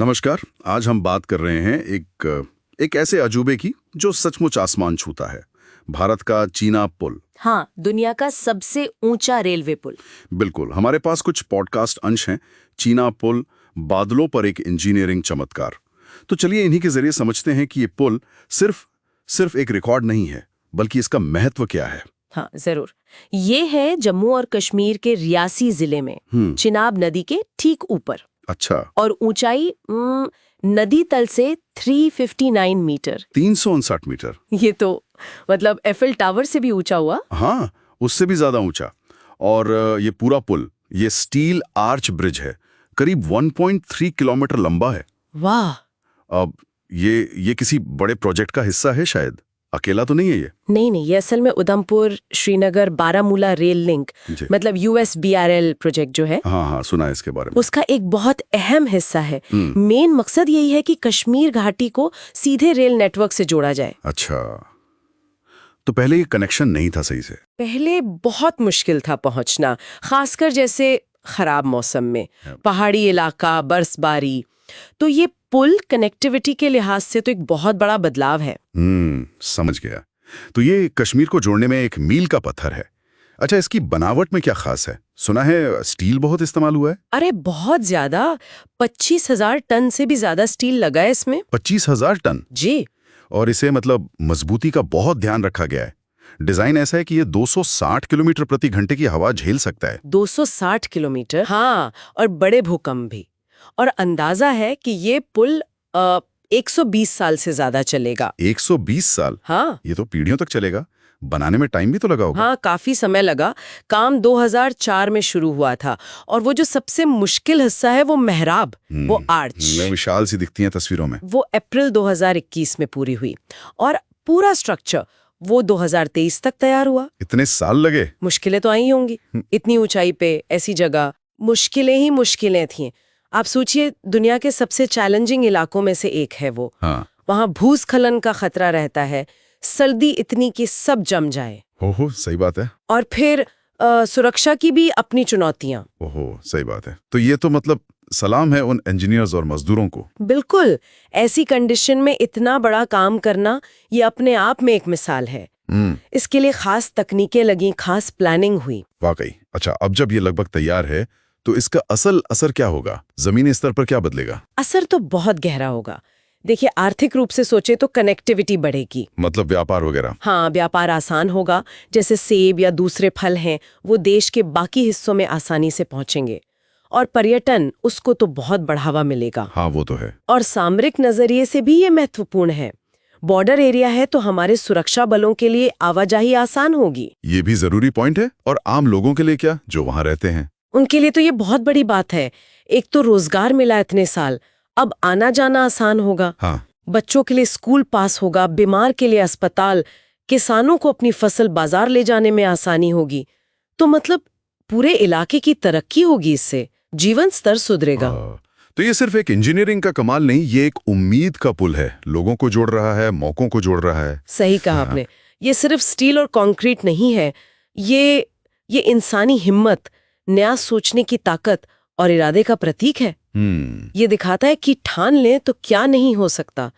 नमस्कार। आज हम बात कर रहे हैं एक ऐसे अजूबे की जो सचमुच आसमान छूता है। भारत का चीना पुल। हाँ, दुनिया का सबसे ऊंचा रेलवे पुल। बिल्कुल। हमारे पास कुछ पॉडकास्ट अंश हैं, चीना पुल, बादलों पर एक इंजीनियरिंग चमत्कार। तो चलिए इन्हीं के जरिए समझते हैं कि ये पुल सिर्फ एक रिकॉर्ड नहीं है, बल्कि इसका महत्व क्या है। हाँ, जरूर। ये है जम्मू और कश्मीर के रियासी जिले में, चिनाब नदी के ठीक ऊपर। अच्छा। और ऊंचाई नदी तल से 359 मीटर। 359 मीटर। ये तो मतलब एफिल टावर से भी ऊंचा हुआ। हाँ, उससे भी ज्यादा ऊंचा। और ये पूरा पुल, ये स्टील आर्च ब्रिज है, करीब 1.3 किलोमीटर लंबा है। वाह। अब ये किसी बड़े प्रोजेक्ट का हिस्सा है शायद, अकेला तो नहीं है ये? नहीं, ये असल में उधमपुर श्रीनगर बारामूला रेल लिंक, मतलब USBRL प्रोजेक्ट जो है। हाँ, सुना है इसके बारे में। उसका एक बहुत अहम हिस्सा है। मेन मकसद यही है कि कश्मीर घाटी को सीधे रेल नेटवर्क से जोड़ा जाए। अच्छा, तो पहले ये कनेक्शन नहीं था सही से? पहले बहुत मुश्किल था पहुंचना, खासकर जैसे खराब मौसम में, पहाड़ी इलाका, बर्फबारी। तो ये पुल कनेक्टिविटी के लिहाज से तो एक बहुत बड़ा बदलाव है। समझ गया। तो ये कश्मीर को जोड़ने में एक मील का पत्थर है। अच्छा, इसकी बनावट में क्या खास है? सुना है स्टील बहुत इस्तेमाल हुआ है। अरे बहुत ज्यादा, 25,000 टन से भी ज्यादा स्टील लगा है इसमें। 25,000 टन? जी। और इसे मतलब मजबूती का बहुत ध्यान रखा गया है। डिजाइन ऐसा है कि ये 260 किलोमीटर प्रति घंटे की हवा झेल सकता है। 260 किलोमीटर? हाँ, और बड़े भूकंप भी। और अंदाजा है कि ये पुल 120 साल से ज्यादा चलेगा। 120 साल? हाँ, ये तो पीढ़ियों तक चलेगा। बनाने में टाइम भी तो लगा होगा। हाँ, काफी समय लगा। काम 2004 में शुरू हुआ था। और वो जो सबसे मुश्किल हिस्सा है, वो मेहराब, वो आर्च, विशाल सी दिखती हैं तस्वीरों में, वो अप्रैल 2021 में पूरी हुई। और पूरा स्ट्रक्चर वो 2023 तक तैयार हुआ। इतने साल लगे? मुश्किलें तो आई होंगी, इतनी ऊंचाई पे, ऐसी जगह, मुश्किलें ही मुश्किलें थीं। आप सोचिए, दुनिया के सबसे चैलेंजिंग इलाकों में से एक है वो। हाँ। वहाँ भूस्खलन का खतरा रहता है, सर्दी इतनी कि सब जम जाए। ओहो, सही बात है। और फिर सुरक्षा की भी अपनी चुनौतियां। ओहो, सही बात है। तो ये तो मतलब सलाम है उन इंजीनियर्स और मजदूरों को। बिल्कुल। ऐसी कंडीशन में इतना बड़ा काम करना, ये अपने आप में एक मिसाल है। इसके लिए खास तकनीकें लगी, खास प्लानिंग हुई। वाकई। अच्छा, अब जब ये लगभग तैयार है, तो इसका असल असर क्या होगा? जमीनी स्तर पर क्या बदलेगा? असर तो बहुत गहरा होगा। देखिए, आर्थिक रूप से सोचे तो कनेक्टिविटी बढ़ेगी। मतलब व्यापार वगैरह? हाँ, व्यापार आसान होगा। जैसे सेब या दूसरे फल हैं, वो देश के बाकी हिस्सों में आसानी से पहुंचेंगे। और पर्यटन, उसको तो बहुत बढ़ावा मिलेगा। हाँ, वो तो है। और सामरिक नजरिए से भी ये महत्वपूर्ण है। बॉर्डर एरिया है, तो हमारे सुरक्षा बलों के लिए आवाजाही आसान होगी। ये भी जरूरी पॉइंट है। और आम लोगों के लिए क्या, जो वहाँ रहते हैं? उनके लिए तो ये बहुत बड़ी बात है। एक तो रोजगार मिला इतने साल, अब आना जाना आसान होगा। हाँ। बच्चों के लिए स्कूल पास होगा, बीमार के लिए अस्पताल, किसानों को अपनी फसल बाजार ले जाने में आसानी होगी। तो मतलब पूरे इलाके की तरक्की होगी, इससे जीवन स्तर सुधरेगा। तो ये सिर्फ एक इंजीनियरिंग का कमाल नहीं, ये एक उम्मीद का पुल है। लोगों को जोड़ रहा है, मौकों को जोड़ रहा है। सही कहा आपने। ये सिर्फ स्टील और कंक्रीट नहीं है, ये इंसानी हिम्मत, नया सोचने की ताकत और इरादे का प्रतीक है। ये दिखाता है कि ठान लें तो क्या नहीं हो सकता।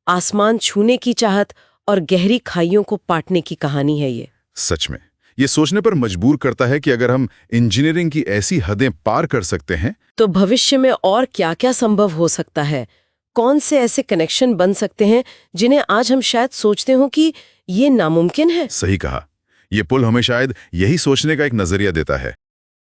आसमान छूने की चाहत और गहरी खाइयों को पाटने की कहानी है ये। सच में ये सोचने पर मजबूर करता है कि अगर हम इंजीनियरिंग की ऐसी हदें पार कर सकते हैं, तो भविष्य में और क्या-क्या संभव हो सकता है। कौन से ऐसे कनेक्शन बन सकते हैं जिन्हें आज हम शायद सोचते हो कि ये नामुमकिन है। सही कहा। ये पुल हमें शायद यही सोचने का एक नजरिया देता है।